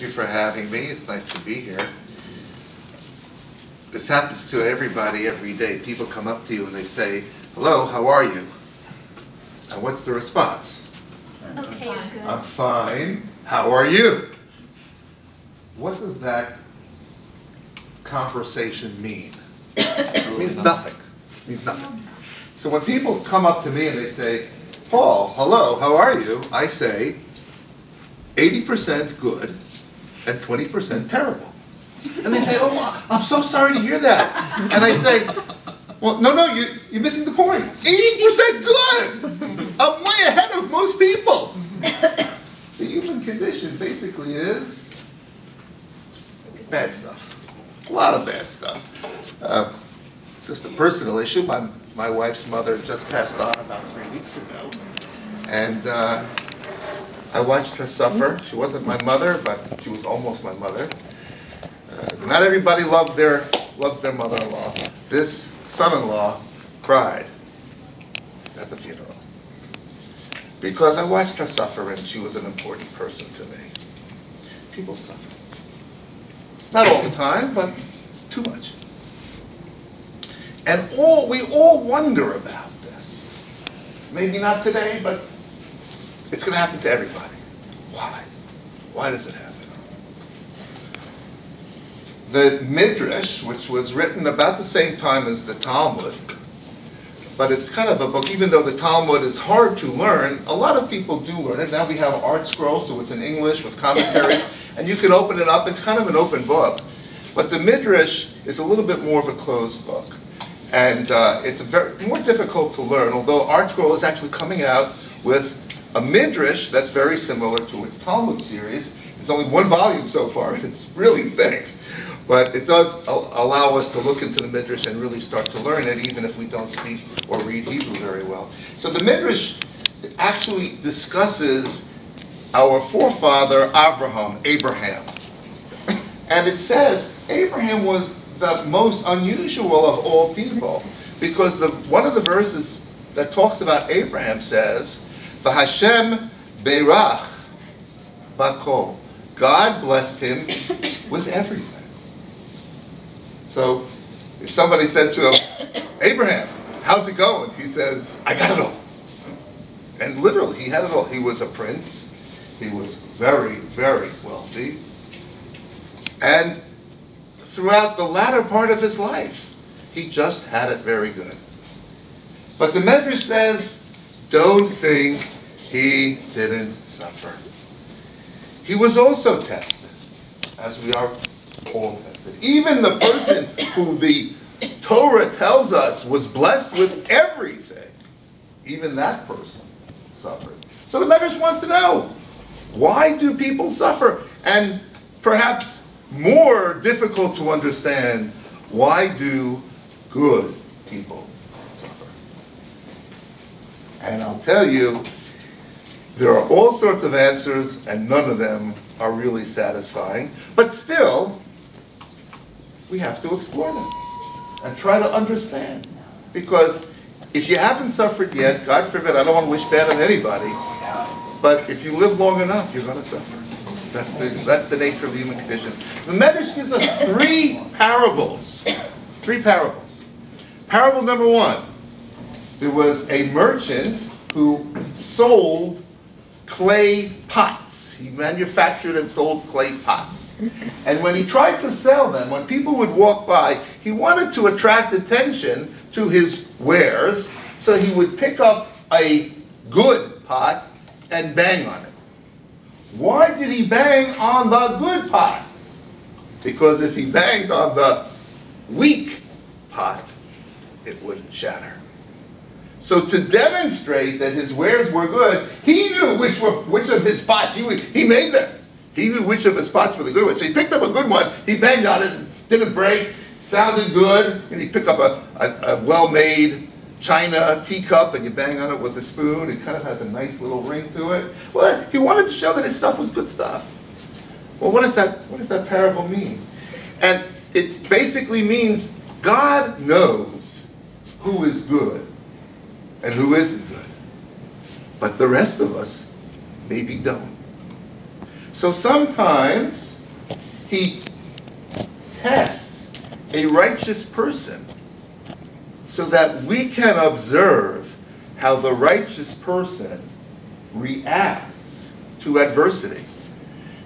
you for having me. It's nice to be here. This happens to everybody every day. People come up to you and they say, "Hello, how are you?" And what's the response? Okay, I'm good. I'm fine. How are you? What does that conversation mean? It means nothing. It means nothing. So when people come up to me and they say, "Paul, hello, how are you?" I say, 80% good and 20% terrible. And they say, "Oh, I'm so sorry to hear that." And I say, "Well, no, you're missing the point. 80% good! I'm way ahead of most people." The human condition basically is bad stuff. A lot of bad stuff. Just a personal issue. My wife's mother just passed on about 3 weeks ago. And I watched her suffer. She wasn't my mother, but she was almost my mother. Not everybody loves their mother-in-law. This son-in-law cried at the funeral because I watched her suffer, and she was an important person to me. People suffer. Not all the time, but too much. And we all wonder about this. Maybe not today, but it's going to happen to everybody. Why? Why does it happen? The Midrash, which was written about the same time as the Talmud, but it's kind of a book, even though the Talmud is hard to learn, a lot of people do learn it. Now we have Art Scroll, so it's in English with commentaries, and you can open it up. It's kind of an open book. But the Midrash is a little bit more of a closed book. And it's more difficult to learn, although Art Scroll is actually coming out with a Midrash that's very similar to its Talmud series. It's only 1 volume so far, and it's really thick. But it does allow us to look into the Midrash and really start to learn it, even if we don't speak or read Hebrew very well. So the Midrash actually discusses our forefather Abraham. And it says Abraham was the most unusual of all people, because one of the verses that talks about Abraham says, "V'Hashem beirach bakol." God blessed him with everything. So if somebody said to him, "Abraham, how's it going?" He says, "I got it all." And literally, he had it all. He was a prince. He was very, very wealthy. And throughout the latter part of his life, he just had it very good. But the Midrash says, don't think he didn't suffer. He was also tested, as we are all tested. Even the person who the Torah tells us was blessed with everything, even that person suffered. So the Midrash wants to know, why do people suffer? And perhaps more difficult to understand, why do good people suffer? And I'll tell you, there are all sorts of answers, and none of them are really satisfying. But still, we have to explore them and try to understand. Because if you haven't suffered yet, God forbid, I don't want to wish bad on anybody, but if you live long enough, you're going to suffer. That's the nature of the human condition. The Midrash gives us 3 parables. 3 parables. Parable number 1. There was a merchant who sold clay pots. He manufactured and sold clay pots. And when he tried to sell them, when people would walk by, he wanted to attract attention to his wares, so he would pick up a good pot and bang on it. Why did he bang on the good pot? Because if he banged on the weak pot, it would shatter. So to demonstrate that his wares were good, he knew which of his pots, he made them. He knew which of his pots were the good ones. So he picked up a good one, he banged on it, didn't break, sounded good, and he picked up a well-made china teacup and you bang on it with a spoon. It kind of has a nice little ring to it. Well, he wanted to show that his stuff was good stuff. Well, what does that parable mean? And it basically means God knows who is good and who isn't good. But the rest of us maybe don't. So sometimes he tests a righteous person so that we can observe how the righteous person reacts to adversity.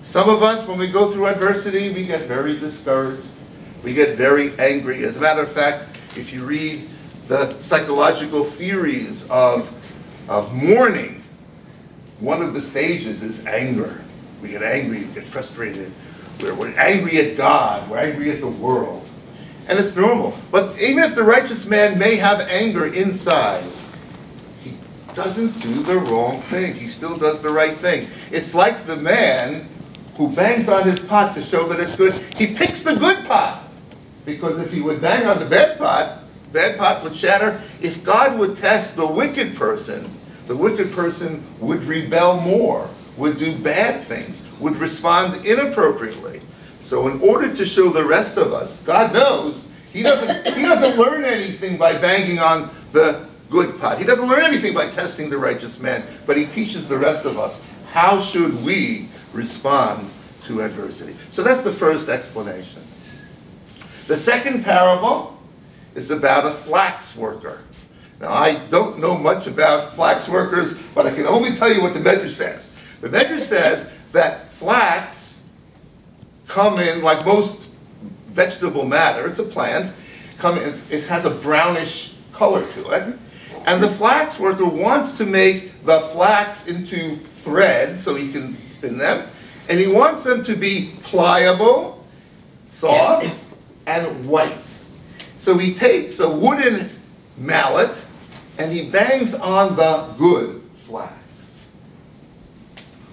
Some of us, when we go through adversity, we get very discouraged. We get very angry. As a matter of fact, if you read the psychological theories of mourning, one of the stages is anger. We get angry, we get frustrated. We're angry at God, we're angry at the world. And it's normal. But even if the righteous man may have anger inside, he doesn't do the wrong thing. He still does the right thing. It's like the man who bangs on his pot to show that it's good. He picks the good pot. Because if he would bang on the bad pot would shatter. If God would test the wicked person would rebel more, would do bad things, would respond inappropriately. So in order to show the rest of us, God knows, he doesn't learn anything by banging on the good pot. He doesn't learn anything by testing the righteous man, but he teaches the rest of us how should we respond to adversity. So that's the first explanation. The second parable is about a flax worker. Now, I don't know much about flax workers, but I can only tell you what the Medrash says. The Medrash says that flax come in, like most vegetable matter, it's a plant, it has a brownish color to it, and the flax worker wants to make the flax into threads so he can spin them, and he wants them to be pliable, soft, and white. So he takes a wooden mallet and he bangs on the good flax.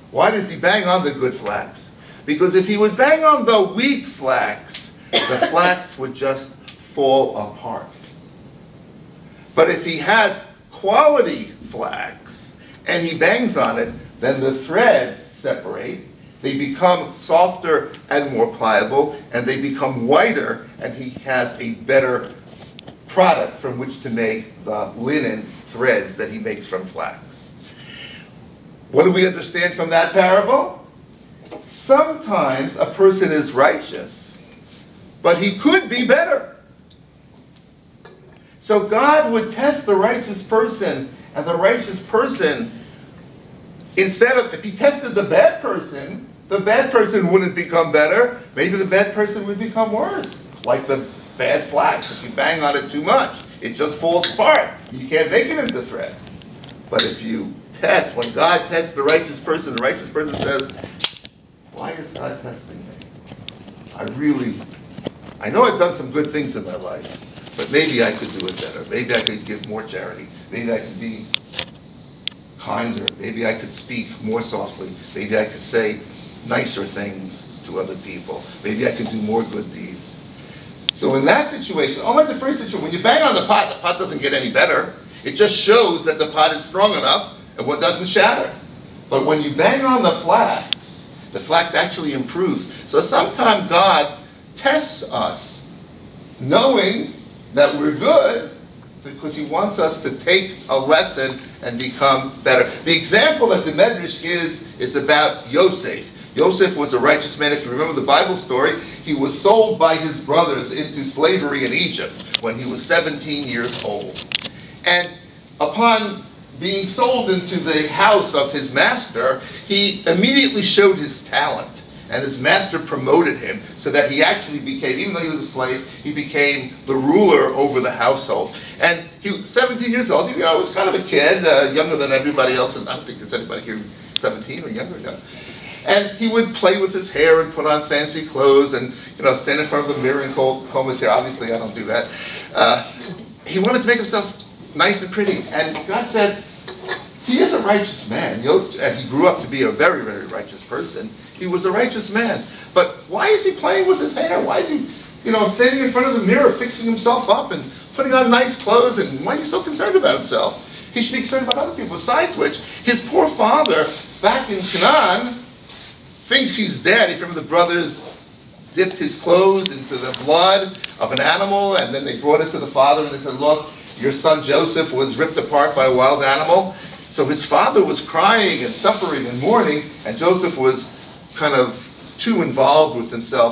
Why does he bang on the good flax? Because if he would bang on the weak flax, the flax would just fall apart. But if he has quality flax and he bangs on it, then the threads separate, they become softer and more pliable, and they become whiter, and he has a better product from which to make the linen threads that he makes from flax. What do we understand from that parable? Sometimes a person is righteous, but he could be better. So God would test the righteous person, and the righteous person, instead of, if he tested the bad person wouldn't become better. Maybe the bad person would become worse. Like the bad flax. If you bang on it too much, it just falls apart. You can't make it into thread. But if you test, when God tests the righteous person says, why is God testing me? I know I've done some good things in my life, but maybe I could do it better. Maybe I could give more charity. Maybe I could be kinder. Maybe I could speak more softly. Maybe I could say nicer things to other people. Maybe I could do more good deeds. So in that situation, unlike the first situation, when you bang on the pot doesn't get any better. It just shows that the pot is strong enough and what doesn't shatter. But when you bang on the flax actually improves. So sometimes God tests us knowing that we're good because he wants us to take a lesson and become better. The example that the Medrash gives is about Yosef. Yosef was a righteous man. If you remember the Bible story, he was sold by his brothers into slavery in Egypt when he was 17 years old. And upon being sold into the house of his master, he immediately showed his talent. And his master promoted him so that he actually became, even though he was a slave, he became the ruler over the household. And he was 17 years old. He was kind of a kid, younger than everybody else. And I don't think there's anybody here 17 or younger. No. And he would play with his hair and put on fancy clothes and stand in front of the mirror and comb his hair. Obviously, I don't do that. He wanted to make himself nice and pretty. And God said, he is a righteous man. And he grew up to be a very, very righteous person. He was a righteous man. But why is he playing with his hair? Why is he, standing in front of the mirror, fixing himself up and putting on nice clothes? And why is he so concerned about himself? He should be concerned about other people. Besides which, his poor father back in Canaan thinks he's dead. If you remember, the brothers dipped his clothes into the blood of an animal, and then they brought it to the father, and they said, look, your son Joseph was ripped apart by a wild animal. So his father was crying and suffering and mourning, and Joseph was kind of too involved with himself.